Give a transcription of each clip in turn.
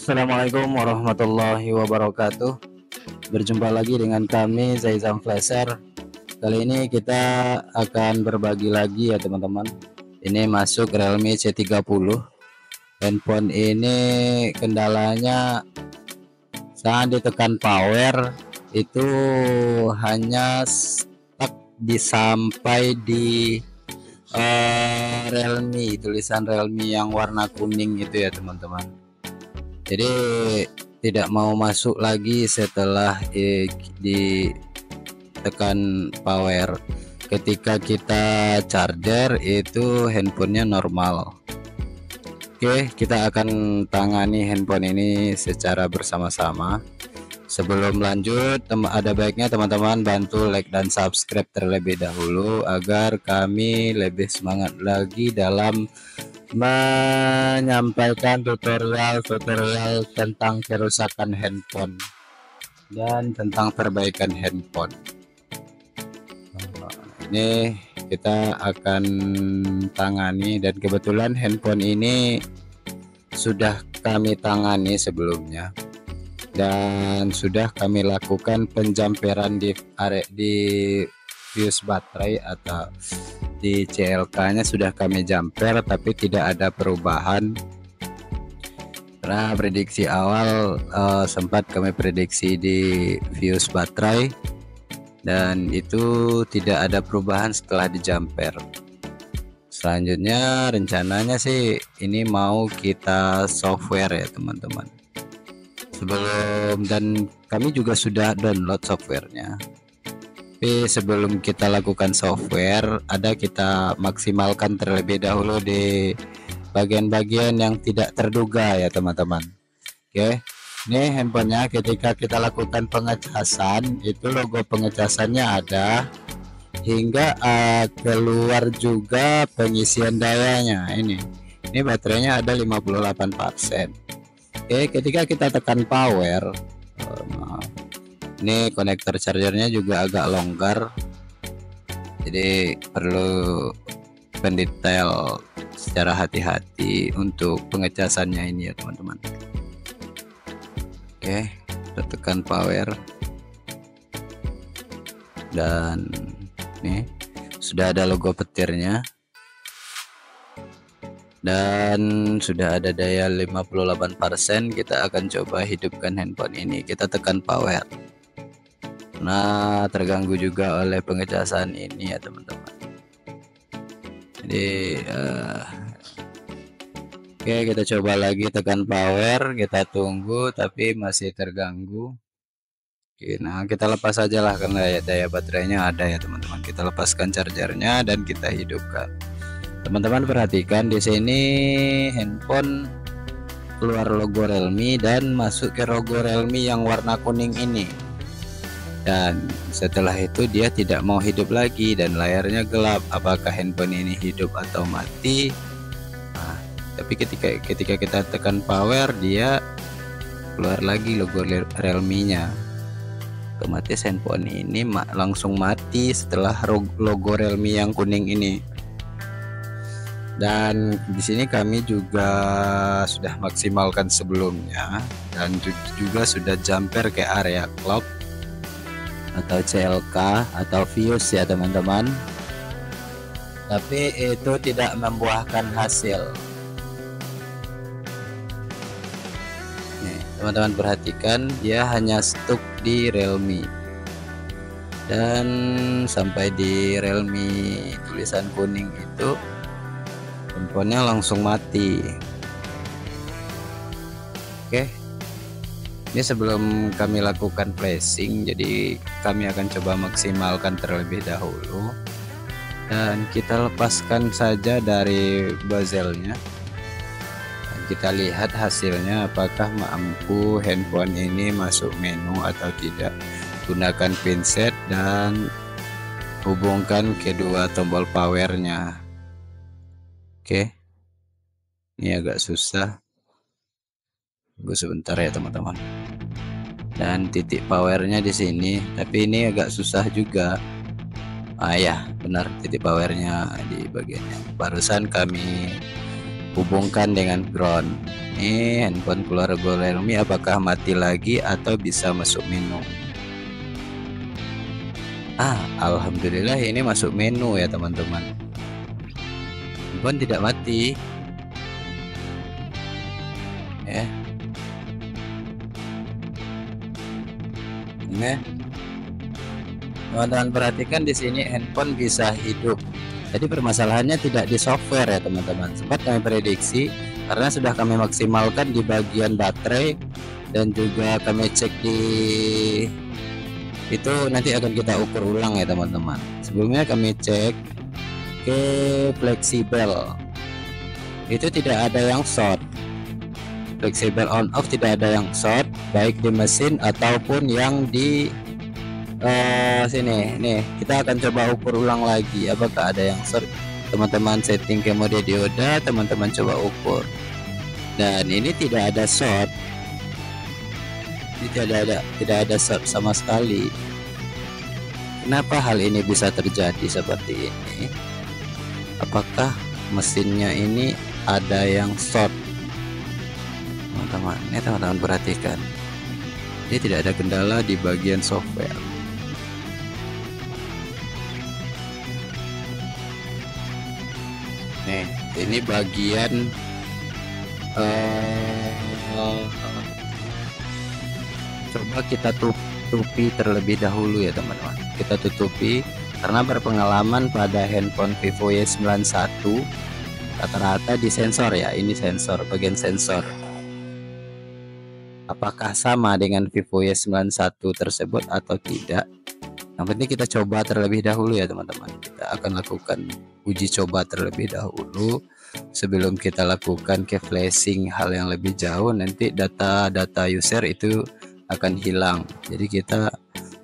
Assalamualaikum warahmatullahi wabarakatuh. Berjumpa lagi dengan kami Zaizam Flasher. Kali ini kita akan berbagi lagi ya teman-teman. Ini masuk Realme C30. Handphone ini kendalanya saat ditekan power itu hanya stuck sampai di Realme, tulisan Realme yang warna kuning itu ya teman-teman. Jadi tidak mau masuk lagi setelah ditekan power. Ketika kita charger itu handphonenya normal. Oke, kita akan tangani handphone ini secara bersama-sama. Sebelum lanjut, ada baiknya teman-teman bantu like dan subscribe terlebih dahulu agar kami lebih semangat lagi dalam menyampaikan tutorial tentang kerusakan handphone dan tentang perbaikan handphone. Ini kita akan tangani, dan kebetulan handphone ini sudah kami tangani sebelumnya dan sudah kami lakukan penjamperan di fuse baterai atau di CLK nya sudah kami jumper, tapi tidak ada perubahan karena prediksi awal sempat kami prediksi di fuse baterai dan itu tidak ada perubahan setelah di jumper. Selanjutnya rencananya sih ini mau kita software ya teman-teman. Dan kami juga sudah download softwarenya. Tapi sebelum kita lakukan software, kita maksimalkan terlebih dahulu di bagian-bagian yang tidak terduga ya teman-teman. Oke, ini handphonenya ketika kita lakukan pengecasan itu logo pengecasannya ada, hingga keluar juga pengisian dayanya. Ini baterainya ada 58%. Oke, ketika kita tekan power, ini konektor chargernya juga agak longgar, jadi perlu pendetail secara hati-hati untuk pengecasannya ini ya teman-teman. Oke, kita tekan power dan ini sudah ada logo petirnya dan sudah ada daya 58%. Kita akan coba hidupkan handphone ini. Kita tekan power. Nah, terganggu juga oleh pengecasan ini ya teman-teman. Jadi oke, kita coba lagi tekan power, kita tunggu tapi masih terganggu. Oke, nah kita lepas aja lah karena daya baterainya ada ya teman-teman. Kita lepaskan chargernya dan kita hidupkan. Teman-teman perhatikan di sini handphone keluar logo Realme dan masuk ke logo Realme yang warna kuning ini. Dan setelah itu dia tidak mau hidup lagi dan layarnya gelap. Apakah handphone ini hidup atau mati? Nah, tapi ketika kita tekan power, dia keluar lagi logo Realme-nya. Otomatis handphone ini langsung mati setelah logo Realme yang kuning ini. Dan di sini kami juga sudah maksimalkan sebelumnya dan juga sudah jumper ke area clock atau CLK atau fuse ya teman-teman, tapi itu tidak membuahkan hasil. Nih, teman-teman perhatikan, dia hanya stuck di Realme dan sampai di Realme tulisan kuning itu handphonenya langsung mati. Oke, ini sebelum kami lakukan flashing, jadi kami akan coba maksimalkan terlebih dahulu dan kita lepaskan saja dari bezelnya dan kita lihat hasilnya apakah mampu handphone ini masuk menu atau tidak. Gunakan pinset dan hubungkan kedua tombol powernya. Oke, ini agak susah. Tunggu sebentar ya teman-teman. Dan titik powernya di sini, tapi ini agak susah juga. Ya, benar, titik powernya di bagiannya. Barusan kami hubungkan dengan ground. ini handphone keluarga Realme apakah mati lagi atau bisa masuk menu. Alhamdulillah ini masuk menu ya teman-teman, handphone tidak mati ya. Ini teman-teman perhatikan di sini handphone bisa hidup. Jadi permasalahannya tidak di software ya teman-teman. Sempat kami prediksi karena sudah kami maksimalkan di bagian baterai dan juga kami cek di itu, nanti akan kita ukur ulang ya teman-teman. Sebelumnya kami cek ke fleksibel, itu tidak ada yang short. Fleksibel on off tidak ada yang short, baik di mesin ataupun yang di sini. Nih kita akan coba ukur ulang lagi apakah ada yang short. Teman-teman setting ke mode dioda, teman-teman coba ukur, dan ini tidak ada short. Ini tidak ada short sama sekali. Kenapa hal ini bisa terjadi seperti ini? Apakah mesinnya ini ada yang short? Teman-teman, ini teman-teman perhatikan, ini tidak ada kendala di bagian software. Nih, ini bagian coba kita tutupi terlebih dahulu ya teman-teman. Kita tutupi karena berpengalaman pada handphone Vivo Y91 rata-rata di sensor ya. Ini sensor, bagian sensor. Apakah sama dengan Vivo Y91 tersebut atau tidak? Yang penting kita coba terlebih dahulu ya teman-teman. Kita akan lakukan uji coba terlebih dahulu sebelum kita lakukan ke flashing hal yang lebih jauh. Nanti data-data user itu akan hilang. Jadi kita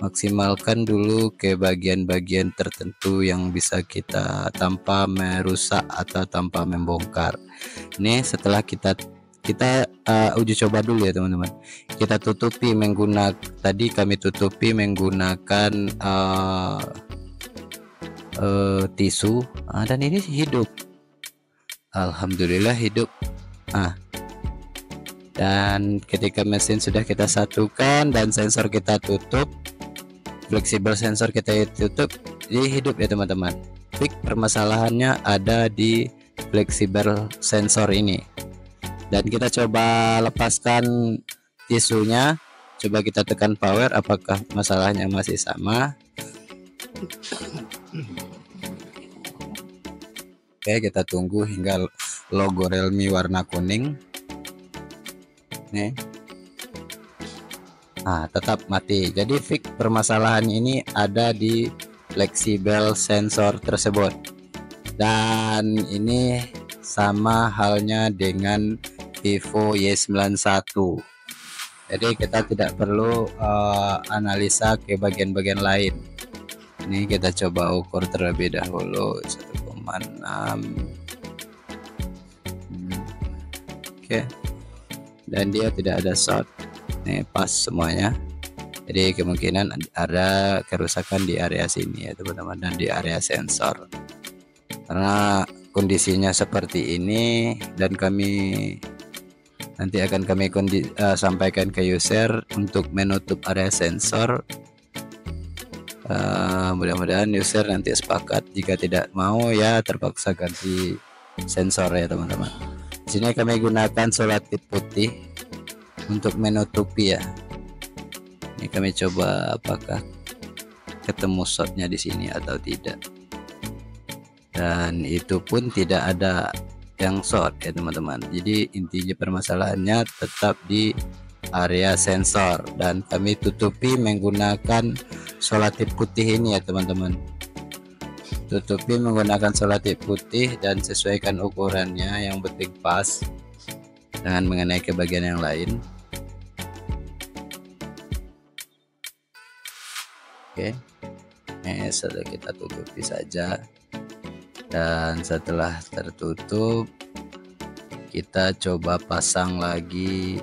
maksimalkan dulu ke bagian-bagian tertentu yang bisa kita tanpa merusak atau tanpa membongkar. Ini setelah kita uji coba dulu ya teman-teman. Kita tutupi menggunakan, tadi kami tutupi menggunakan tisu, dan ini hidup. Alhamdulillah hidup. Dan ketika mesin sudah kita satukan dan sensor kita tutup, fleksibel sensor kita tutup, jadi hidup ya teman-teman. Fix permasalahannya ada di fleksibel sensor ini. Dan kita coba lepaskan tisunya, coba kita tekan power, apakah masalahnya masih sama. Oke, kita tunggu hingga logo Realme warna kuning. Nih, tetap mati. Jadi fix permasalahan ini ada di fleksibel sensor tersebut, dan ini sama halnya dengan Vivo Y91. Jadi kita tidak perlu analisa ke bagian-bagian lain. Ini kita coba ukur terlebih dahulu 1,6. Oke, dan dia tidak ada short. Ini pas semuanya. Jadi kemungkinan ada kerusakan di area sini ya teman-teman, dan di area sensor. Karena kondisinya seperti ini, dan nanti akan kami sampaikan ke user untuk menutup area sensor. Mudah-mudahan user nanti sepakat. Jika tidak mau ya terpaksa ganti sensor ya teman-teman. Di sini kami gunakan solatif putih untuk menutupi ya. Ini kami coba apakah ketemu shotnya di sini atau tidak. Dan itu pun tidak ada yang short ya teman-teman. Jadi intinya permasalahannya tetap di area sensor, dan kami tutupi menggunakan solatif putih ini ya teman-teman. Tutupi menggunakan solatif putih dan sesuaikan ukurannya, yang penting pas, jangan mengenai ke bagian yang lain. Oke, sudah kita tutupi saja. Dan setelah tertutup, kita coba pasang lagi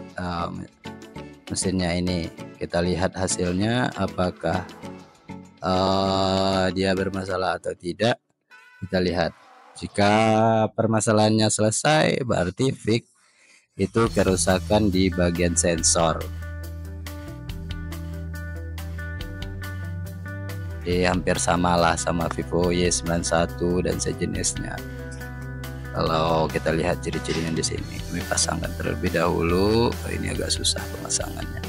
mesinnya ini. Kita lihat hasilnya apakah dia bermasalah atau tidak. Kita lihat, jika permasalahannya selesai berarti fix, itu kerusakan di bagian sensor. Jadi hampir samalah sama Vivo Y91 dan sejenisnya. Kalau kita lihat ciri-cirinya di sini, kami pasangkan terlebih dahulu. Ini agak susah pemasangannya.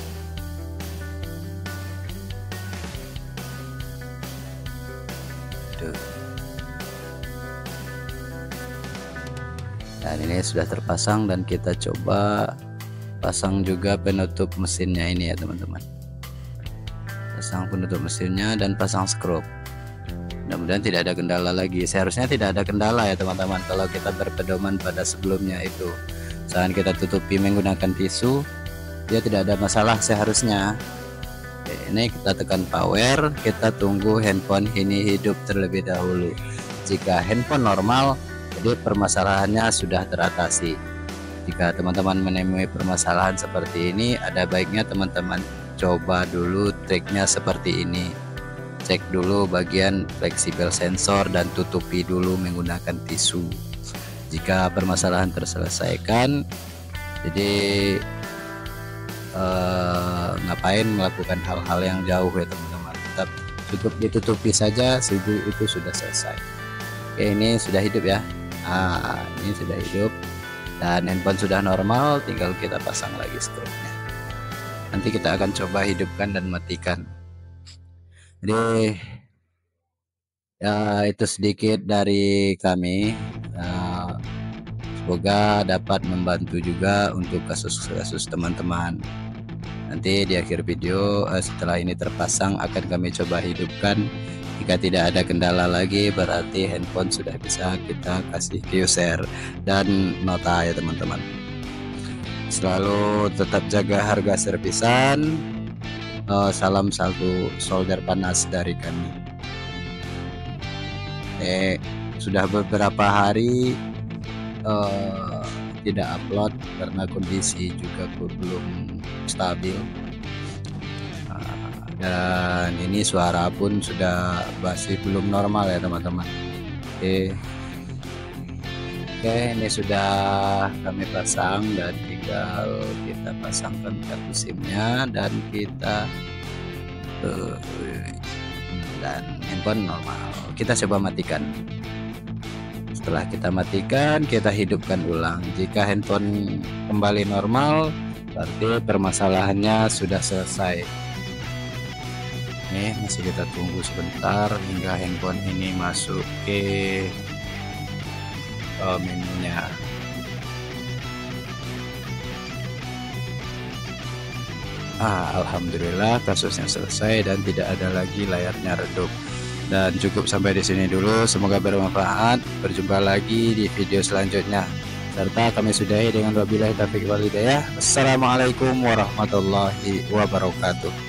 Dan ini sudah terpasang, dan kita coba pasang juga penutup mesinnya ini ya teman-teman. Pasang penutup mesinnya dan pasang skrup. Mudah-mudahan tidak ada kendala lagi. Seharusnya tidak ada kendala ya teman-teman, kalau kita berpedoman pada sebelumnya itu. Saat kita tutupi menggunakan tisu, dia tidak ada masalah seharusnya. Oke, ini kita tekan power, kita tunggu handphone ini hidup terlebih dahulu. Jika handphone normal, jadi permasalahannya sudah teratasi. Jika teman-teman menemui permasalahan seperti ini, ada baiknya teman-teman coba dulu triknya seperti ini. Cek dulu bagian fleksibel sensor dan tutupi dulu menggunakan tisu. Jika permasalahan terselesaikan, jadi ngapain melakukan hal-hal yang jauh ya teman-teman, tetap cukup ditutupi saja, itu sudah selesai. Oke, ini sudah hidup ya. Ini sudah hidup dan handphone sudah normal, tinggal kita pasang lagi skrupnya. Nanti kita akan coba hidupkan dan matikan. Jadi ya, itu sedikit dari kami. Semoga dapat membantu juga untuk kasus-kasus teman-teman. Nanti di akhir video, setelah ini terpasang, akan kami coba hidupkan. Jika tidak ada kendala lagi, berarti handphone sudah bisa kita kasih user dan nota ya teman-teman. Selalu tetap jaga harga servisan. Salam satu solder panas dari kami. Sudah beberapa hari tidak upload karena kondisi juga belum stabil. Dan ini suara pun sudah masih belum normal ya teman-teman. Oke, ini sudah kami pasang dan tinggal kita pasangkan kartu SIM-nya dan kita dan handphone normal. Kita coba matikan. Setelah kita matikan, kita hidupkan ulang. Jika handphone kembali normal, berarti permasalahannya sudah selesai. Nih, masih kita tunggu sebentar hingga handphone ini masuk ke menunya. Alhamdulillah kasusnya selesai dan tidak ada lagi layarnya redup. Dan cukup sampai di sini dulu, semoga bermanfaat. Berjumpa lagi di video selanjutnya. Serta kami sudahi dengan wabillahi taufiq wal hidayah. Assalamualaikum warahmatullahi wabarakatuh.